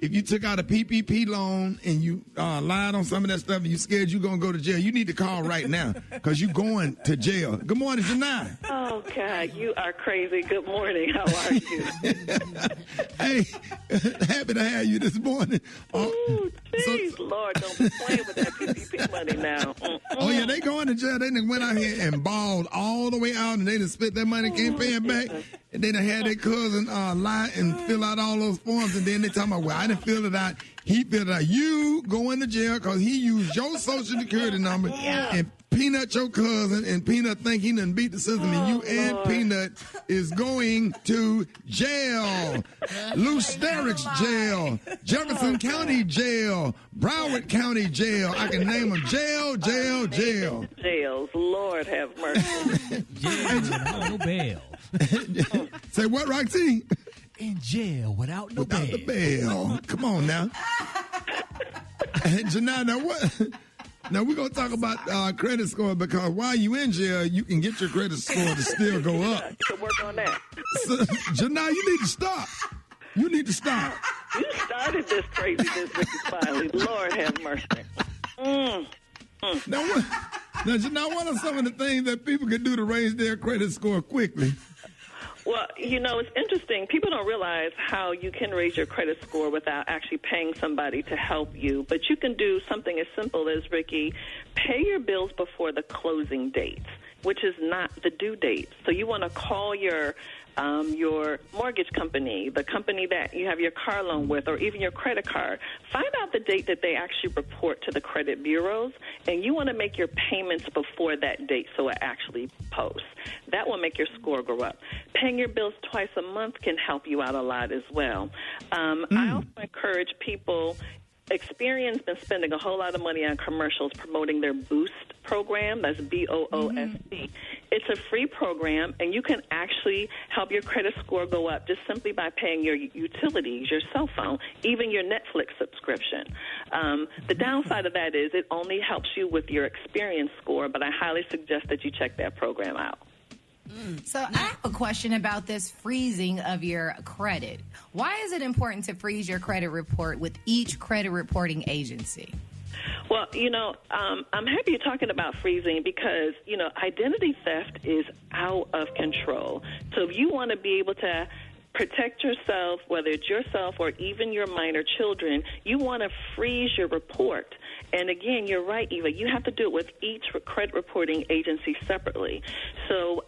if you took out a PPP loan and you lied on some of that stuff and you scared you're going to go to jail, you need to call right now because you're going to jail. Good morning, Jini. Oh, God, you are crazy. Good morning. How are you? Hey, happy to have you this morning. Ooh, jeez, Lord, don't be playing with that PPP money now. Oh, yeah, they going to jail. They done went out here and balled all the way out, and they done split that money, can't pay it back. And they done had their cousin lie and fill out all those forms, and then they talking about, well, I didn't fill it out. He filled it out. You going to jail because he used your social security number and Peanut your cousin, and Peanut think he done beat the system, and you and Peanut is going to jail. Loose Sterrick's jail. Jefferson County jail. Broward County jail. I can name them jail. Jails. Lord have mercy. Jail without no bail. Say what, Roxy? In jail without no Without the bail. Come on now. Janai, now what? Now, we're going to talk about credit score because while you in jail, you can get your credit score to still go up. You can work on that. So, Janai, you need to stop. You need to stop. You started this craziness, Rickey Smiley. Lord have mercy. Now, Janai, what are some of the things that people can do to raise their credit score quickly? Well, you know, it's interesting. People don't realize how you can raise your credit score without actually paying somebody to help you. But you can do something as simple as, Rickey, pay your bills before the closing date, which is not the due date. So you want to call your mortgage company, the company that you have your car loan with, or even your credit card. Find out the date that they actually report to the credit bureaus, and you want to make your payments before that date so it actually posts. That will make your score go up. Paying your bills twice a month can help you out a lot as well. I also encourage people. Experian's been spending a whole lot of money on commercials promoting their Boost program. That's BOOST. It's a free program, and you can actually help your credit score go up just simply by paying your utilities, your cell phone, even your Netflix subscription. The downside of that is it only helps you with your Experian score, but I highly suggest that you check that program out. So I have a question about this freezing of your credit. Why is it important to freeze your credit report with each credit reporting agency? Well, you know, I'm happy you're talking about freezing because, you know, identity theft is out of control. So if you want to be able to protect yourself, whether it's yourself or even your minor children, you want to freeze your report. And again, you're right, Eva. You have to do it with each credit reporting agency separately. So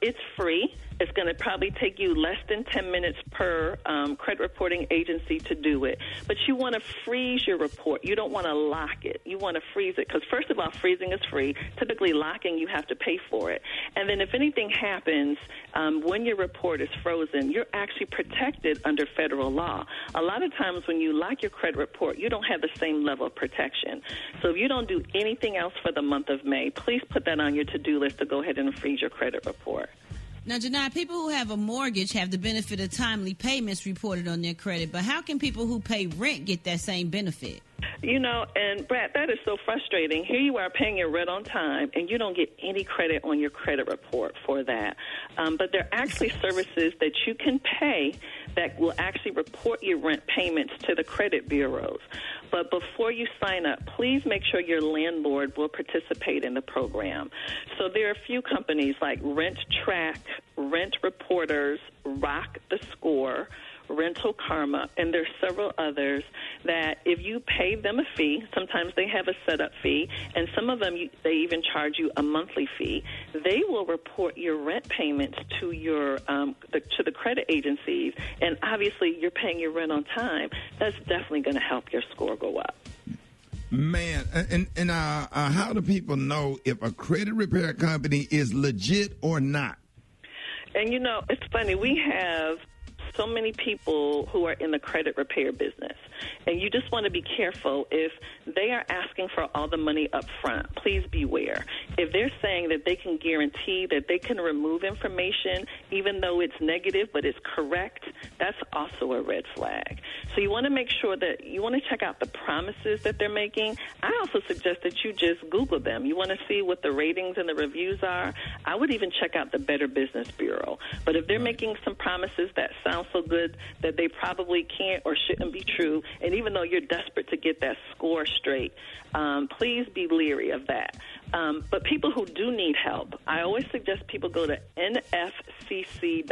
it's free. It's going to probably take you less than 10 minutes per credit reporting agency to do it. But you want to freeze your report. You don't want to lock it. You want to freeze it because, first of all, freezing is free. Typically, locking, you have to pay for it. And then if anything happens when your report is frozen, you're actually protected under federal law. A lot of times when you lock your credit report, you don't have the same level of protection. So if you don't do anything else for the month of May, please put that on your to-do list to go ahead and freeze your credit report. Now, Janai, people who have a mortgage have the benefit of timely payments reported on their credit, but how can people who pay rent get that same benefit? You know, and Brad, that is so frustrating. Here you are paying your rent on time, and you don't get any credit on your credit report for that. But there are actually services that you can pay that will actually report your rent payments to the credit bureaus. But before you sign up, please make sure your landlord will participate in the program. So there are a few companies like Rent Track, Rent Reporters, Rock the Score, Rental Karma, and there's several others that if you pay them a fee, sometimes they have a setup fee, and some of them they even charge you a monthly fee. They will report your rent payments to your to the credit agencies, and obviously you're paying your rent on time. That's definitely going to help your score go up. Man, and how do people know if a credit repair company is legit or not? And you know, it's funny, we have so many people who are in the credit repair business. And you just want to be careful if they are asking for all the money up front. Please beware. If they're saying that they can guarantee that they can remove information even though it's negative but it's correct, that's also a red flag. So you want to make sure that you want to check out the promises that they're making. I also suggest that you just Google them. You want to see what the ratings and the reviews are. I would even check out the Better Business Bureau. But if they're making some promises that sound so good that they probably can't or shouldn't be true. And even though you're desperate to get that score straight, please be leery of that. But people who do need help, I always suggest people go to nfcc.org.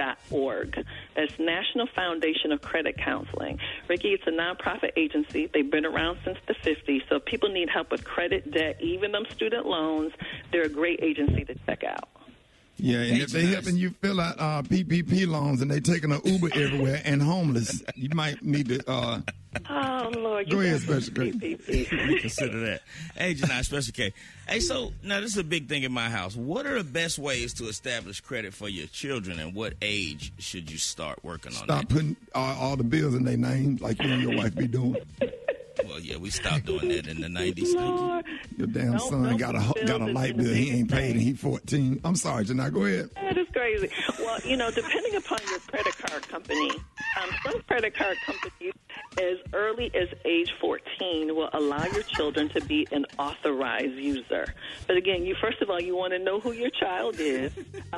That's National Foundation of Credit Counseling. Rickey, it's a nonprofit agency. They've been around since the 50s. So if people need help with credit, debt, even them student loans, they're a great agency to check out. Yeah, and if they're helping you fill out PPP loans and they taking an Uber everywhere and homeless, you might need to. Oh Lord! Go ahead, Special K. Consider that. Hey, Jini, Special K. Hey, so now this is a big thing in my house. What are the best ways to establish credit for your children, and what age should you start working on that? Stop putting all the bills in their names like you and your wife be doing. Well, yeah, we stopped doing that in the 90s. Lord. Your damn son got a light bill he ain't paid and he 14. I'm sorry, Jini, go ahead. That is crazy. Well, depending upon your credit card company, some credit card companies as early as age 14 will allow your children to be an authorized user. But again, first of all, you want to know who your child is.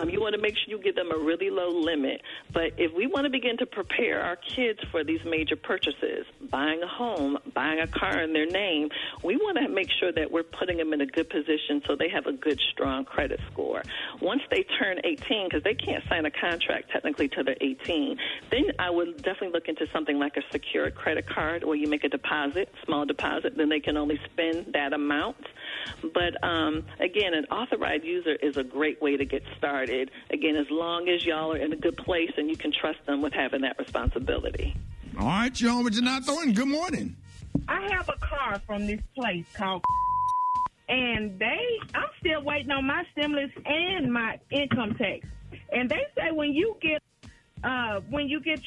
You want to make sure you give them a really low limit. But if we want to begin to prepare our kids for these major purchases, buying a home, buying a car in their name, we want to make sure that we're putting them in a good position so they have a good, strong credit score. Once they turn 18, because they can't sign a contract technically till they're 18, then I would definitely look into something like a secured credit card where you make a deposit, small deposit, then they can only spend that amount. But again, an authorized user is a great way to get started. Again, as long as y'all are in a good place and you can trust them with having that responsibility. All right, you're on with Jini Thornton. Good morning. I have a car from this place called, and I'm still waiting on my stimulus and my income tax. And they say when you get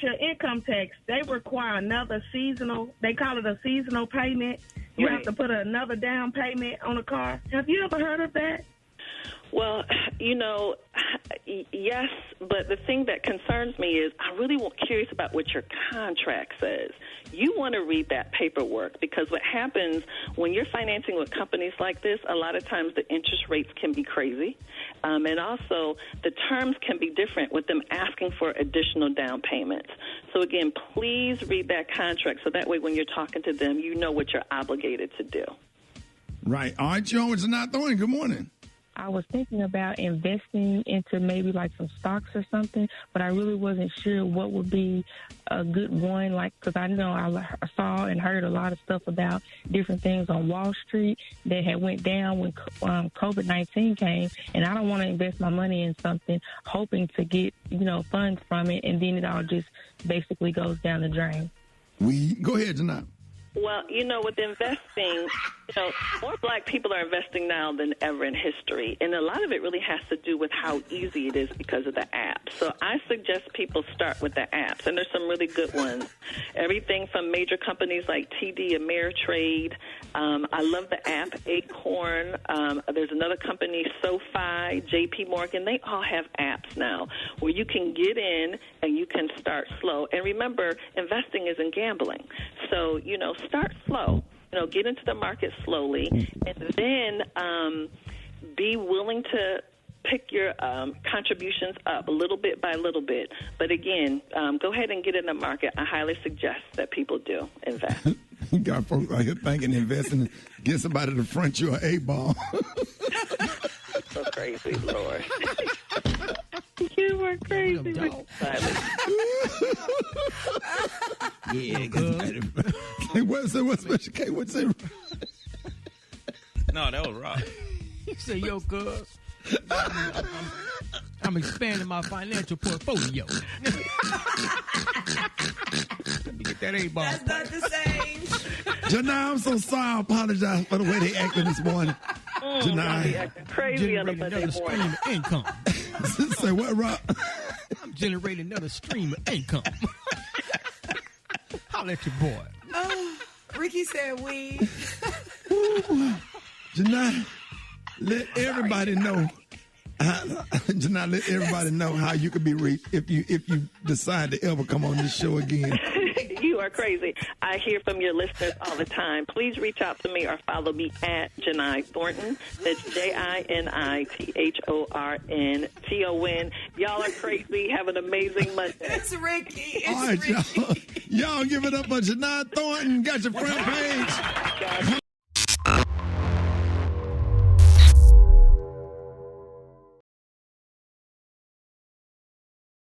your income tax, they require another seasonal. They call it a seasonal payment. You have to put another down payment on a car. Have you ever heard of that? Well, yes, but the thing that concerns me is I'm really curious about what your contract says. You want to read that paperwork because what happens when you're financing with companies like this, a lot of times the interest rates can be crazy. And also the terms can be different with them asking for additional down payments. So, again, please read that contract so that way when you're talking to them, you know what you're obligated to do. Right. All right, you're on with Jini Thornton. Good morning. I was thinking about investing into maybe like some stocks or something, but I really wasn't sure what would be a good one, because I know I saw and heard a lot of stuff about different things on Wall Street that had went down when COVID-19 came, and I don't want to invest my money in something hoping to get, funds from it, and then it all just basically goes down the drain. Go ahead, Jini. Well, with investing, more black people are investing now than ever in history. And a lot of it really has to do with how easy it is because of the apps. So I suggest people start with the apps. And there's some really good ones. Everything from major companies like TD Ameritrade. I love the app Acorn. There's another company, SoFi, JP Morgan. They all have apps now where you can get in and you can start slow. And remember, investing isn't gambling. So, start slow. Get into the market slowly, and then be willing to pick your contributions up little bit by little bit. But again, go ahead and get in the market. I highly suggest that people do invest. You got folks out here thinking investing, get somebody to front you an A-ball. So crazy, Lord. You were crazy. Yeah, what's Special K? What's it? No, that was Rob. You say, yo, cuz. I'm expanding my financial portfolio. Let me get that A-ball. That's not the same. Jini, I'm so sorry. I apologize for the way they acted this morning. Jini. Crazy on a Generating Monday another morning. stream of income. Say what, Rob? I'm generating another stream of income. Holla at your boy. Rickey said we. Jini, let everybody know. Jini, let everybody know how you could be reached if you decide to ever come on this show again. You are crazy. I hear from your listeners all the time. Please reach out to me or follow me at Jini Thornton. That's JiniThornton. Y'all are crazy. Have an amazing Monday. It's Rickey. All right, y'all give it up for Jini Thornton. Got your front page.